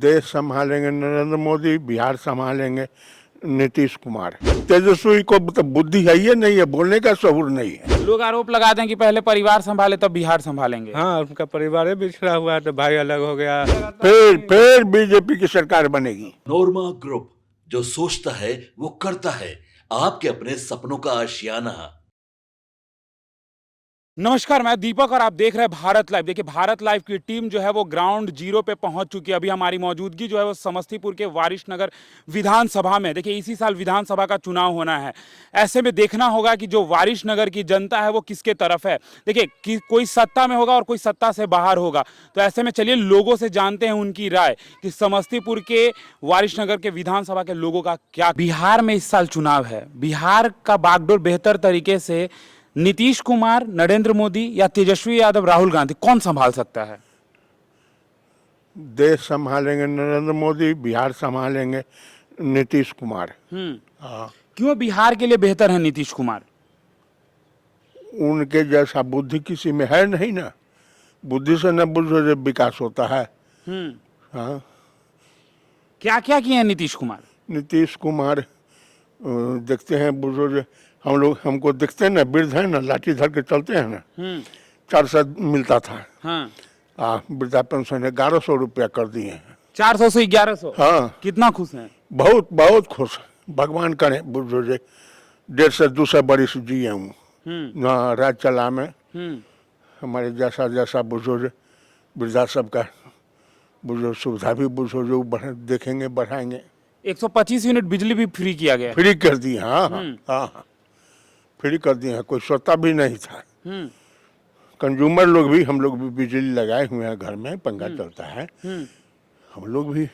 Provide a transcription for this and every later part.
देश संभालेंगे नरेंद्र मोदी, बिहार संभालेंगे नीतीश कुमार। तेजस्वी को तो बुद्धि है ही नहीं है, बोलने का शऊर नहीं है। लोग आरोप लगाते हैं कि पहले परिवार संभाले तब बिहार संभालेंगे। हाँ, उनका परिवार ही बिछड़ा हुआ है तो भाई अलग हो गया। फिर बीजेपी की सरकार बनेगी। नोरमा ग्रुप, जो सोचता है वो करता है। आपके अपने सपनों का आशियाना। नमस्कार, मैं दीपक और आप देख रहे हैं भारत लाइव। देखिए, भारत लाइव की टीम जो है वो ग्राउंड जीरो पे पहुंच चुकी है। अभी हमारी मौजूदगी जो है वो समस्तीपुर के वारिसनगर विधानसभा में। देखिए, इसी साल विधानसभा का चुनाव होना है। ऐसे में देखना होगा कि जो वारिसनगर की जनता है वो किसके तरफ है। देखिए, कि कोई सत्ता में होगा और कोई सत्ता से बाहर होगा। तो ऐसे में चलिए लोगों से जानते हैं उनकी राय कि समस्तीपुर के वारिसनगर के विधानसभा के लोगों का क्या। बिहार में इस साल चुनाव है। बिहार का बागडोर बेहतर तरीके से नीतीश कुमार, नरेंद्र मोदी या तेजस्वी यादव, राहुल गांधी, कौन संभाल सकता है? देश संभालेंगे नरेंद्र मोदी, बिहार संभालेंगे नीतीश कुमार। क्यों बिहार के लिए बेहतर है नीतीश कुमार? उनके जैसा बुद्धि किसी में है नहीं ना। बुद्धि से न बुद्धि से विकास होता है। हाँ, क्या क्या किए हैं नीतीश कुमार? नीतीश कुमार देखते हैं बुजुर्ग, हमको दिखते हैं ना, वृद्ध है ना, लाठी धर के चलते हैं ना। 400 मिलता था। हाँ। वृद्धा पेंशन 1100 रुपया कर दिए हैं। 400 से 1100। हाँ, कितना खुश हैं? बहुत बहुत खुश। भगवान करे बुजुर्ग 1.5 से 200 बरिस जिए हूँ ना राज चला में। हमारे जैसा जैसा बुजुर्ग वृद्धा सबका बुजुर्ग सुविधा भी बुजुर्ग देखेंगे, बढ़ाएंगे। 125 यूनिट बिजली भी फ्री किया गया। फ्री कर दिए। हाँ हाँ हाँ, फ्री कर दिए हैं। कोई सोता भी नहीं था। कंज्यूमर लोग भी, हम लोग भी बिजली लगाए हुए हैं घर में, पंखा चलता है। हम लोग भी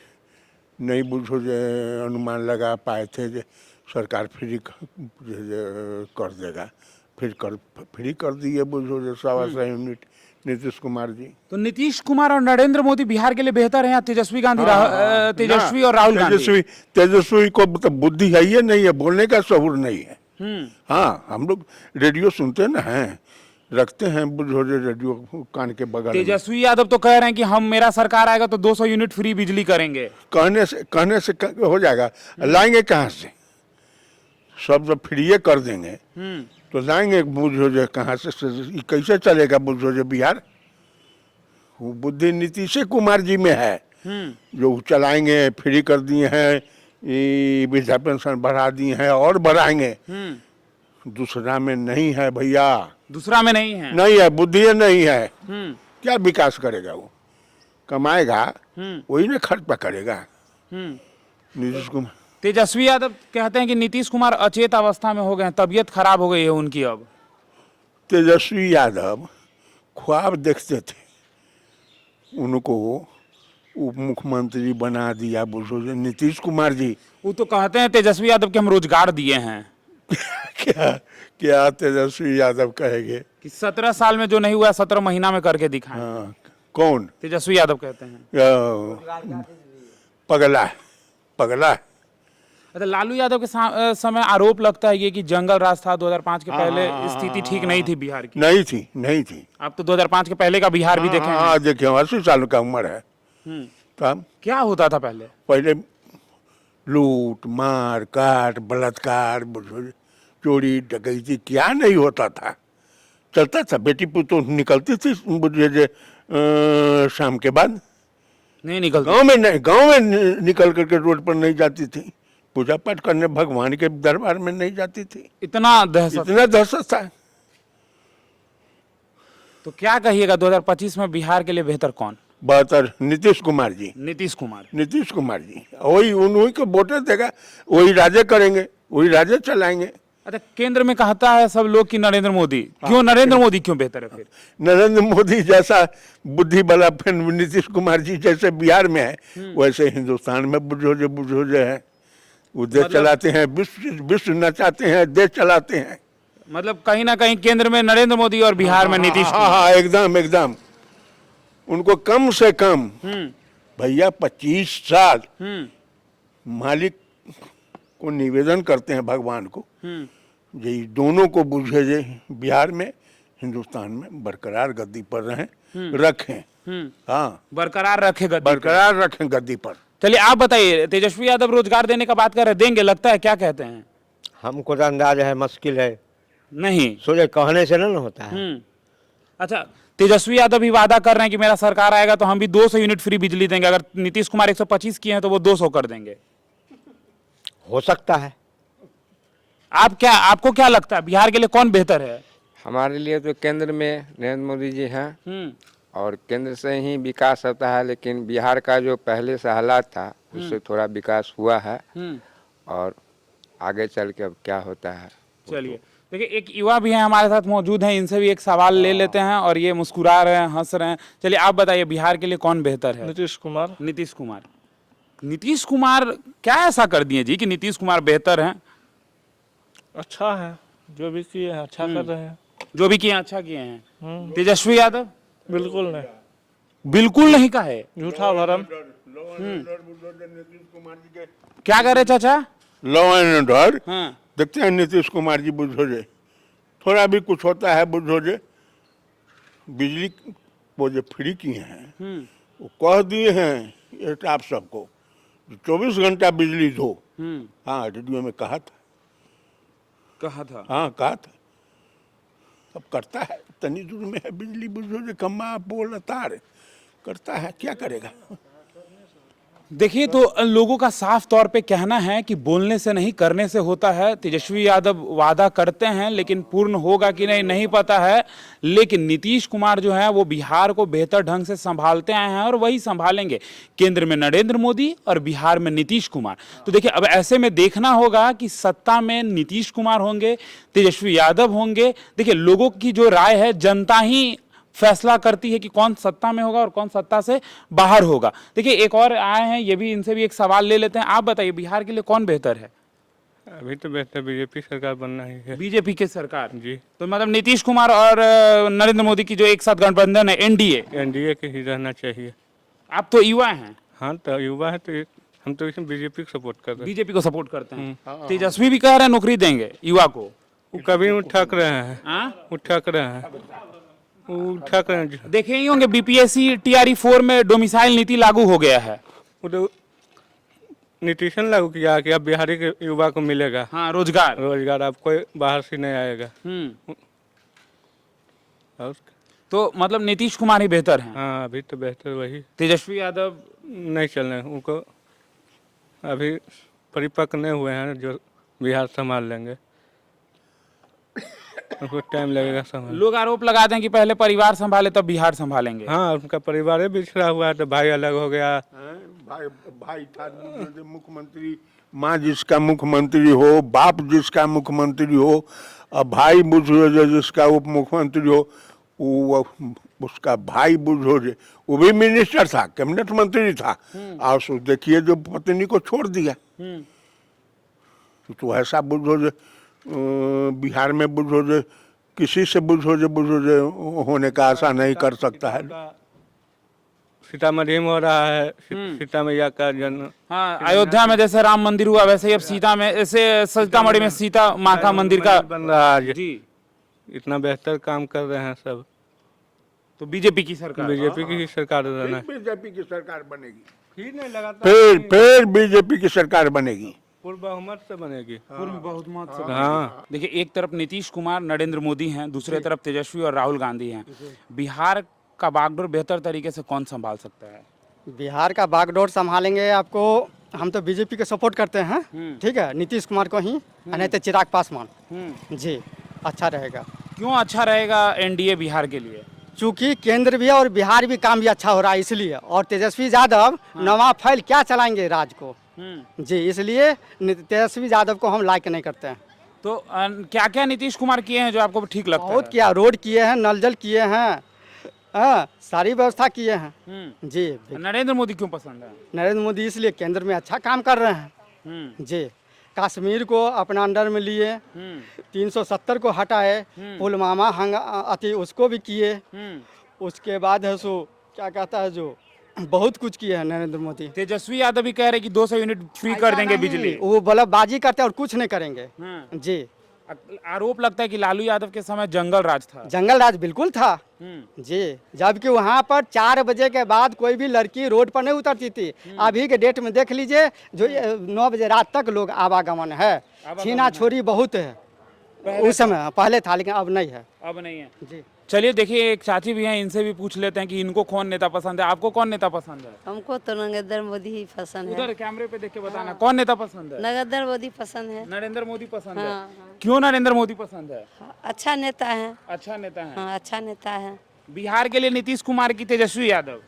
नहीं बुझो जो अनुमान लगा पाए थे जो सरकार फ्री कर देगा। फ्री कर दिए बुझो जो 125 यूनिट नीतीश कुमार जी। तो नीतीश कुमार और नरेंद्र मोदी बिहार के लिए बेहतर है या तेजस्वी गांधी? तेजस्वी और राहुल गांधी? तेजस्वी को तो बुद्धि है ही नहीं है, बोलने का शऊर नहीं है। हाँ, हम लोग रेडियो सुनते ना हैं, रखते हैं बुझो रेडियो कान के बगल में। तेजस्वी यादव तो कह रहे हैं कि हम, मेरा सरकार आएगा तो 200 यूनिट फ्री बिजली करेंगे। कहने से हो जाएगा। लाएंगे कहाँ से? सब जब फ्री कर देंगे तो लाएंगे बुझो जो कहाँ से? कैसे चलेगा बुझो जो बिहार? वो बुद्धि नीतीश कुमार जी में है, जो चलाएंगे। फ्री कर दिए हैं, वृद्धा पेंशन बढ़ा दिए हैं और बढ़ाएंगे। दूसरा में नहीं है भैया। दूसरा में नहीं है? नहीं है, बुद्धि नहीं है। क्या विकास करेगा? वो कमाएगा वही ना खर्च पे करेगा नीतीश कुमार। तेजस्वी यादव कहते हैं कि नीतीश कुमार अचेत अवस्था में हो गए हैं, तबीयत खराब हो गई है उनकी। अब तेजस्वी यादव ख्वाब देखते थे, उनको उप मुख्यमंत्री बना दिया बुझो नीतीश कुमार जी। वो तो कहते हैं तेजस्वी यादव के हम रोजगार दिए हैं। क्या क्या तेजस्वी यादव कहेंगे कि 17 साल में जो नहीं हुआ 17 महीना में करके दिखाएं। हाँ, कौन? तेजस्वी यादव कहते हैं। पगला है, पगला है। अच्छा, लालू यादव के समय आरोप लगता है ये कि जंगल राज था 2005 के पहले। स्थिति ठीक नहीं थी बिहार की। नहीं थी। आप तो 2005 के पहले का बिहार भी देखे हैं। हाँ, देखे। 80 साल का उम्र है। तब क्या होता था पहले? पहले लूट मार काट, बलात्कार, चोरी डकैती, क्या नहीं होता था। चलता था। बेटी पुतो निकलती थी शाम के बाद। नहीं निकलती। गांव में निकल करके रोड पर नहीं जाती थी। पूजा पाठ करने भगवान के दरबार में नहीं जाती थी। इतना दहशत था। तो क्या कहिएगा 2025 में बिहार के लिए बेहतर कौन? बेहतर नीतीश कुमार जी। नीतीश कुमार जी। वही उन्हीं को वोटें देगा, वही राज्य करेंगे, वही राज्य चलाएंगे। अच्छा, केंद्र में कहता है सब लोग कि नरेंद्र मोदी। क्यों नरेंद्र मोदी क्यों बेहतर है? फिर नरेंद्र मोदी जैसा बुद्धि वाला फिर नीतीश कुमार जी जैसे बिहार में है, वैसे हिंदुस्तान में बुझो है। वो देश चलाते हैं, विश्व नचाते हैं, देश चलाते हैं। मतलब कहीं ना कहीं केंद्र में नरेंद्र मोदी और बिहार में नीतीश कुमार। हाँ, एकदम। उनको कम से कम भैया 25 साल मालिक को निवेदन करते हैं भगवान को, ये दोनों को बुझे जे बिहार में, हिंदुस्तान में बरकरार गद्दी पर रहें। रखें, हाँ, बरकरार रखे गद्दी पे। बरकरार रखें गद्दी पर। चलिए आप बताइए, तेजस्वी यादव रोजगार देने का बात कर रहे हैं, देंगे लगता है, क्या कहते हैं? हमको तो अंदाज है, मुश्किल है, नहीं। सोचे कहने से ना होता है। अच्छा, तेजस्वी यादव भी वादा कर रहे हैं कि मेरा सरकार आएगा तो हम भी 200 यूनिट फ्री बिजली देंगे। अगर नीतीश कुमार 125 किए हैं तो वो 200 कर देंगे। हो सकता है। आपको क्या लगता है, बिहार के लिए कौन बेहतर है? हमारे लिए तो केंद्र में नरेंद्र मोदी जी हैं और केंद्र से ही विकास होता है, लेकिन बिहार का जो पहले से हालात था उससे थोड़ा विकास हुआ है और आगे चल के अब क्या होता है। चलिए देखिए, एक युवा भी हैं हमारे साथ मौजूद हैं, इनसे भी एक सवाल ले लेते हैं। और ये मुस्कुरा रहे हैं, हंस रहे हैं। चलिए आप बताइए, बिहार के लिए कौन बेहतर है? नीतीश कुमार। नीतीश कुमार। नीतीश कुमार क्या ऐसा कर दिए जी कि नीतीश कुमार बेहतर हैं? अच्छा है, जो भी किए हैं अच्छा कर रहे हैं। जो भी किए हैं अच्छा किए हैं। तेजस्वी यादव बिल्कुल नहीं, बिल्कुल नहीं का है, झूठा भरम। क्या करे चाचा? लॉ एंड ऑर्डर हाँ। देखते हैं नीतीश कुमार जी बुझो जे, थोड़ा भी कुछ होता है बुझो जे। बिजली वो जो फ्री किए हैं वो कह दिए हैं स्टाफ सबको 24 घंटा बिजली दो। हाँ, रेडियो में कहा था। हाँ, कहा था। सब करता है, तनी दूर में है बिजली बुझो जे, खम्बा पोल तार करता है, क्या करेगा? देखिए, तो लोगों का साफ तौर पे कहना है कि बोलने से नहीं करने से होता है। तेजस्वी यादव वादा करते हैं लेकिन पूर्ण होगा कि नहीं पता है। लेकिन नीतीश कुमार जो है वो बिहार को बेहतर ढंग से संभालते आए हैं और वही संभालेंगे। केंद्र में नरेंद्र मोदी और बिहार में नीतीश कुमार। तो देखिए, अब ऐसे में देखना होगा कि सत्ता में नीतीश कुमार होंगे, तेजस्वी यादव होंगे। देखिए, लोगों की जो राय है, जनता ही फैसला करती है कि कौन सत्ता में होगा और कौन सत्ता से बाहर होगा। देखिए, एक और आए हैं, ये भी, इनसे भी एक सवाल ले लेते हैं। आप बताइए, बिहार के लिए कौन बेहतर है? अभी तो बेहतर बीजेपी सरकार बनना ही है। बीजेपी की सरकार जी। तो मतलब नीतीश कुमार और नरेंद्र मोदी की जो एक साथ गठबंधन है, एनडीए के ही रहना चाहिए। आप तो युवा हैं। हाँ, तो युवा है तो हम तो इसमें बीजेपी को सपोर्ट कर रहे हैं। बीजेपी को सपोर्ट करते हैं। तेजस्वी भी कह रहे हैं नौकरी देंगे युवा को। वो कभी उठक रहे हैं, हाँ? उठक रहे हैं, उठक रहे हैं। देखे ही होंगे, बीपीएससी टीआरई 4 में डोमिसाइल नीति लागू हो गया है। वो तो नीतीश ने लागू किया कि अब बिहारी के युवा को मिलेगा हाँ, रोजगार। अब कोई बाहर से नहीं आएगा। और तो मतलब नीतीश कुमार ही बेहतर हैं। हाँ, अभी तो बेहतर वही। तेजस्वी यादव नहीं चल रहे, उनको अभी परिपक्व नहीं हुए हैं जो बिहार संभाल लेंगे, उनको टाइम लगेगा संभाल। लोग आरोप लगाते हैं कि पहले परिवार संभाले तब बिहार संभालेंगे। हाँ, उनका परिवार ही बिछड़ा हुआ है, तो भाई अलग हो गया। भाई था मुख्यमंत्री, माँ जिसका मुख्यमंत्री हो, बाप जिसका मुख्यमंत्री हो, और भाई बुझो जो जिसका उप मुख्यमंत्री हो, वो उसका भाई बुझो जो वो भी मिनिस्टर था, कैबिनेट मंत्री था, और सो देखिए जो पत्नी को छोड़ दिया। तो ऐसा बुझो जो बिहार में बुझो जो किसी से बुझो जो होने का आशा नहीं कर सकता है। सीतामढ़ी में हो रहा है, सीता मैया का जन्म। हाँ, अयोध्या में जैसे राम मंदिर हुआ, वैसे ही अब सीतामढ़ी में सीता माँ का मंदिर का बन रहा है जी। इतना बेहतर काम कर रहे हैं सब। तो बीजेपी की सरकार, बीजेपी की ही सरकार रहना है। बीजेपी की सरकार बनेगी, फिर नहीं लगातार फिर बीजेपी की सरकार बनेगी, पूर्ण बहुमत से बनेगी। पूर्ण बहुमत से। हाँ, देखिए, एक तरफ नीतीश कुमार नरेंद्र मोदी हैं, दूसरे तरफ तेजस्वी और राहुल गांधी हैं। बिहार का बागडोर बेहतर तरीके से कौन संभाल सकता है? बिहार का बागडोर संभालेंगे आपको, हम तो बीजेपी को सपोर्ट करते हैं, ठीक है, नीतीश कुमार को ही, नहीं तो चिराग पासवान जी, अच्छा रहेगा। क्यों अच्छा रहेगा एनडीए बिहार के लिए? चूंकि केंद्र भी और बिहार भी काम भी अच्छा हो रहा है इसलिए, और तेजस्वी यादव नवा फैल क्या चलाएंगे राज को जी, इसलिए तेजस्वी यादव को हम लाइक नहीं करते हैं। तो क्या क्या नीतीश कुमार किए हैं जो आपको ठीक लगता है? बहुत किया, रोड किए हैं, नल जल किए हैं, हाँ, सारी व्यवस्था किए हैं जी। नरेंद्र मोदी क्यों पसंद है? नरेंद्र मोदी इसलिए केंद्र में अच्छा काम कर रहे हैं जी। कश्मीर को अपना अंडर में लिए, 370 को हटाए, पुलवामा अति उसको भी किए, उसके बाद है सो क्या कहता है जो बहुत कुछ किए हैं नरेंद्र मोदी। तेजस्वी यादव भी कह रहे कि 200 यूनिट फ्री कर देंगे बिजली। वो बल्लेबाजी करते हैं और कुछ नहीं करेंगे जी। आरोप लगता है कि लालू यादव के समय जंगल राज था। जंगल राज बिल्कुल था जी, जबकि वहाँ पर 4 बजे के बाद कोई भी लड़की रोड पर नहीं उतरती थी। अभी के डेट में देख लीजिए, जो 9 बजे रात तक लोग आवागमन है, छीना छोरी बहुत है। उस समय पहले था, लेकिन अब नहीं है। अब नहीं है जी। चलिए देखिए, एक चाची भी हैं, इनसे भी पूछ लेते हैं कि इनको कौन नेता पसंद है। आपको कौन नेता पसंद है? हमको तो नरेंद्र मोदी ही पसंद है। उधर कैमरे पे देख के बताना कौन नेता पसंद है। नरेंद्र मोदी पसंद है। नरेंद्र मोदी पसंद है। हाँ, क्यों नरेंद्र मोदी पसंद है? अच्छा नेता है। अच्छा नेता है। हाँ, अच्छा नेता है। बिहार के लिए नीतीश कुमार की तेजस्वी यादव।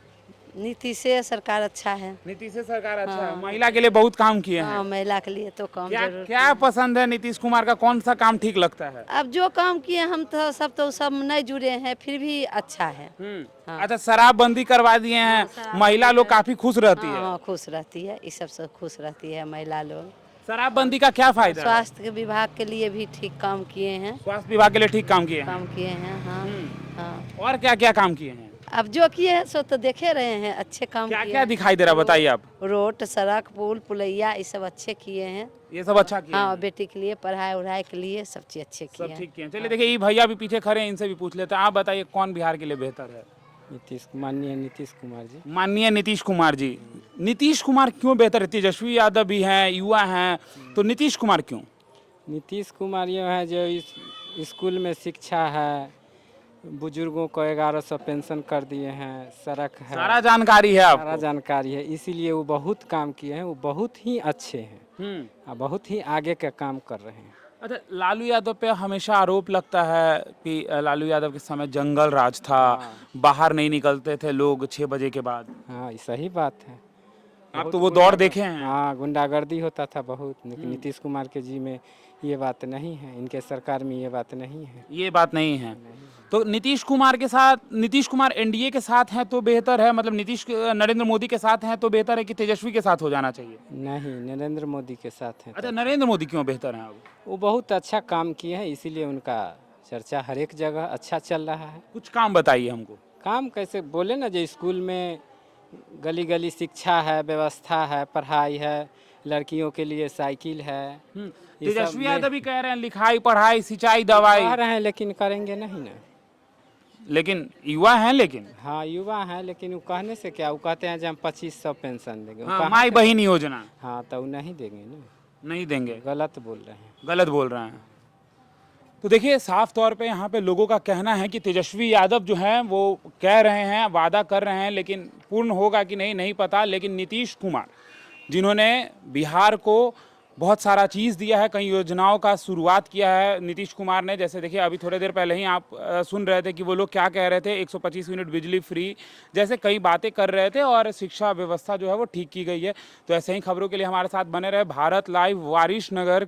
नीतीश से सरकार अच्छा है। नीतीश से सरकार अच्छा है। महिला के लिए बहुत काम किए हैं। हाँ, महिला के लिए तो काम क्या जरूर। क्या पसंद है नीतीश कुमार का? कौन सा काम ठीक लगता है? अब जो काम किए हम तो सब नहीं जुड़े हैं, फिर भी अच्छा है। हाँ। अच्छा, शराबबंदी करवा दिए हैं, महिला लोग काफी खुश रहती है। हाँ, खुश रहती है, इस सबसे खुश रहती है महिला लोग। शराबबंदी का क्या फायदा है? स्वास्थ्य विभाग के लिए भी ठीक काम किए हैं। स्वास्थ्य विभाग के लिए ठीक काम किए हैं। काम किए हैं। हाँ, हाँ। और क्या क्या काम किए हैं? अब जो किए हैं सो तो देखे रहे हैं, अच्छे काम क्या किए क्या हैं। दिखाई दे रहा बताइए आप। रोड, सड़क, पुल, पुलैया, ये सब अच्छे किए हैं। ये सब अच्छा किया हाँ, बेटी के लिए पढ़ाई उढ़ाई के लिए सब चीज अच्छे किए सब हैं। ठीक किए। चलिए देखिए, ये भैया भी पीछे खड़े हैं, इनसे भी पूछ लेते हैं। आप बताइए कौन बिहार के लिए बेहतर है? माननीय नीतीश कुमार जी। माननीय नीतीश कुमार जी। नीतीश कुमार क्यों बेहतर है? तेजस्वी यादव भी हैं, युवा हैं, तो नीतीश कुमार क्यों? नीतीश कुमार ये है जो इस स्कूल में शिक्षा है, बुजुर्गों को 1100 पेंशन कर दिए हैं, सड़क है, सारा जानकारी है सारा आपको। जानकारी है, इसीलिए वो बहुत काम किए हैं। वो बहुत ही अच्छे हैं और बहुत ही आगे का काम कर रहे हैं। अच्छा, लालू यादव पे हमेशा आरोप लगता है कि लालू यादव के समय जंगल राज था, बाहर नहीं निकलते थे लोग 6 बजे के बाद। हाँ, सही बात है। आप तो वो दौर देखे हैं। हाँ, गुंडागर्दी होता था बहुत, लेकिन नीतीश कुमार के जी में ये बात नहीं है, इनके सरकार में ये बात नहीं है। ये बात नहीं है। तो नीतीश कुमार के साथ, नीतीश कुमार एनडीए के साथ हैं तो बेहतर है, मतलब नरेंद्र मोदी के साथ हैं तो बेहतर है कि तेजस्वी के साथ हो जाना चाहिए? नहीं, नरेंद्र मोदी के साथ है। अच्छा, नरेंद्र मोदी क्यों बेहतर हैं अब? वो बहुत अच्छा काम किए हैं, इसीलिए उनका चर्चा हर एक जगह अच्छा चल रहा है। कुछ काम बताइए हमको। काम कैसे बोले ना, जो स्कूल में गली गली शिक्षा है, व्यवस्था है, पढ़ाई है, लड़कियों के लिए साइकिल है। ये सब तेजस्वी यादव भी कह रहे हैं लिखाई पढ़ाई सिंचाई दवाई। कह रहे हैं, लेकिन करेंगे नहीं ना। लेकिन युवा हैं, लेकिन हाँ, युवा हैं, लेकिन वो कहने से क्या, वो कहते हैं जब हम 2500 पेंशन देंगे। वो हाँ, कहाँ माई से- बहन योजना हाँ, तो वो नहीं देंगे ना, नहीं देंगे। गलत बोल रहे हैं। गलत बोल रहे हैं। तो देखिए, साफ तौर पे यहाँ पे लोगों का कहना है कि तेजस्वी यादव जो हैं वो कह रहे हैं, वादा कर रहे हैं, लेकिन पूर्ण होगा कि नहीं पता। लेकिन नीतीश कुमार, जिन्होंने बिहार को बहुत सारा चीज़ दिया है, कई योजनाओं का शुरुआत किया है नीतीश कुमार ने। जैसे देखिए, अभी थोड़ी देर पहले ही आप सुन रहे थे कि वो लोग क्या कह रहे थे, 125 यूनिट बिजली फ्री जैसे कई बातें कर रहे थे, और शिक्षा व्यवस्था जो है वो ठीक की गई है। तो ऐसे ही खबरों के लिए हमारे साथ बने रहे। भारत लाइव वारिसनगर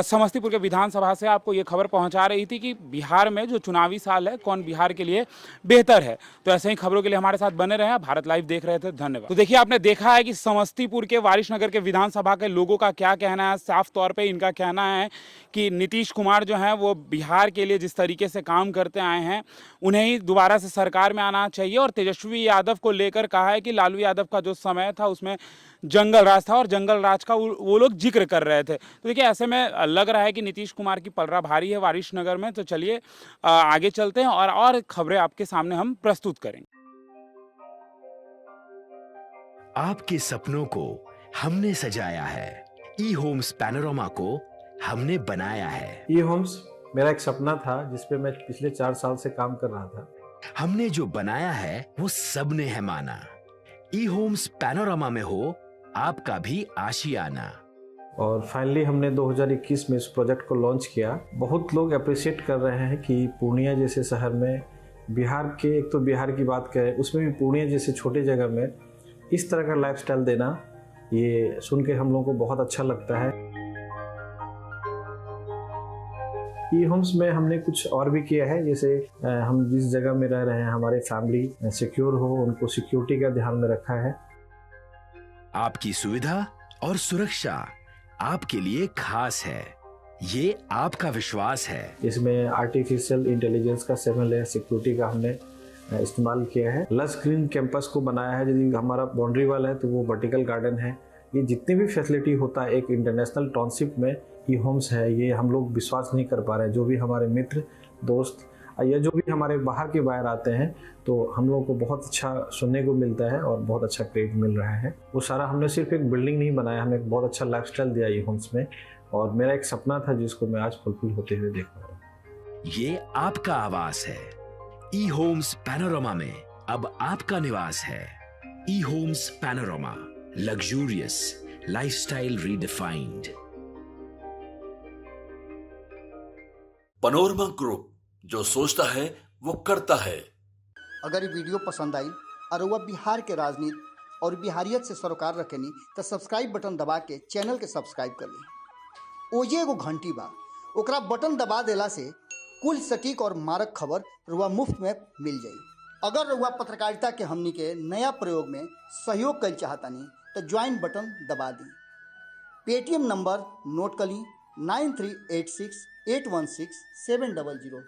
समस्तीपुर के विधानसभा से आपको ये खबर पहुँचा रही थी कि बिहार में जो चुनावी साल है, कौन बिहार के लिए बेहतर है। तो ऐसे ही खबरों के लिए हमारे साथ बने रहे। भारत लाइव देख रहे थे, धन्यवाद। तो देखिए, आपने देखा है कि समस्तीपुर के वारिसनगर के विधानसभा के लोगों का क्या कहना है। साफ तौर पे इनका कहना है कि नीतीश कुमार जो हैं वो बिहार के लिए जिस तरीके से काम करते आए हैं, उन्हें ही दोबारा से सरकार में आना चाहिए। और तेजस्वी यादव को लेकर कहा है कि लालू यादव का जो समय था उसमें जंगल राज था, और जंगल राज का वो लोग जिक्र कर रहे थे। तो देखिए, ऐसे में लग रहा है कि नीतीश कुमार की पलड़ा भारी है वारिसनगर में। तो चलिए आगे चलते हैं और खबरें आपके सामने हम प्रस्तुत करेंगे। आपके सपनों को हमने सजाया है, ई होम्स पैनोरामा को हमने बनाया है। ई होम्स मेरा एक सपना था जिस पे मैं पिछले 4 साल से काम कर रहा था। हमने जो बनाया है वो सबने है माना। ई होम्स पैनोरामा में हो आपका भी आशियाना। और फाइनली हमने 2021 में इस प्रोजेक्ट को लॉन्च किया। बहुत लोग अप्रिशिएट कर रहे हैं कि पूर्णिया जैसे शहर में, बिहार के, एक तो बिहार की बात करें उसमें भी पूर्णिया जैसे छोटे जगह में इस तरह का लाइफस्टाइल देना, ये सुन के हम लोगों को बहुत अच्छा लगता है। ई होम्स में हमने कुछ और भी किया है, जैसे हम जिस जगह में रह रहे हैं हमारे फैमिली सिक्योर हो, उनको सिक्योरिटी का ध्यान में रखा है। आपकी सुविधा और सुरक्षा आपके लिए खास है, ये आपका विश्वास है। इसमें आर्टिफिशियल इंटेलिजेंस का 7 लेयर सिक्योरिटी का हमने इस्तेमाल किया है। लस ग्रीन कैंपस को बनाया है। यदि हमारा बाउंड्री वाल है तो वो वर्टिकल गार्डन है। ये जितनी भी फैसिलिटी होता है एक इंटरनेशनल टाउनशिप में, ई होम्स है, ये हम लोग विश्वास नहीं कर पा रहे हैं। जो भी हमारे मित्र दोस्त या जो भी हमारे बाहर के बाहर आते हैं तो हम लोगों को बहुत अच्छा सुनने को मिलता है और बहुत अच्छा क्रेडिट मिल रहा है। वो सारा हमने सिर्फ एक बिल्डिंग नहीं बनाया, हमें एक बहुत अच्छा लाइफस्टाइल दिया ई होम्स में, और मेरा एक सपना था जिसको मैं आज फुलफिल होते हुए देख रहा हूँ। ये आपका आवास है। ई होम्स पैनोरमा में अब आपका निवास है। E Homes Panorama, luxurious lifestyle redefined. Panorama group, जो सोचता है वो करता है। अगर ये वीडियो पसंद आई और वह बिहार के राजनीति और बिहारियत से सरोकार रखेनी तो सब्सक्राइब बटन दबा के चैनल के सब्सक्राइब कर ली। ओजे एगो घंटी बा, ओकरा बटन दबा देला से कुल सटीक और मारक खबर रुआ मुफ्त में मिल जाई। अगर रुआ पत्रकारिता के हमनी के नया प्रयोग में सहयोग कर चाहतानी तो ज्वाइन बटन दबा दी। पेटीएम नंबर नोट कर ली 9386816700।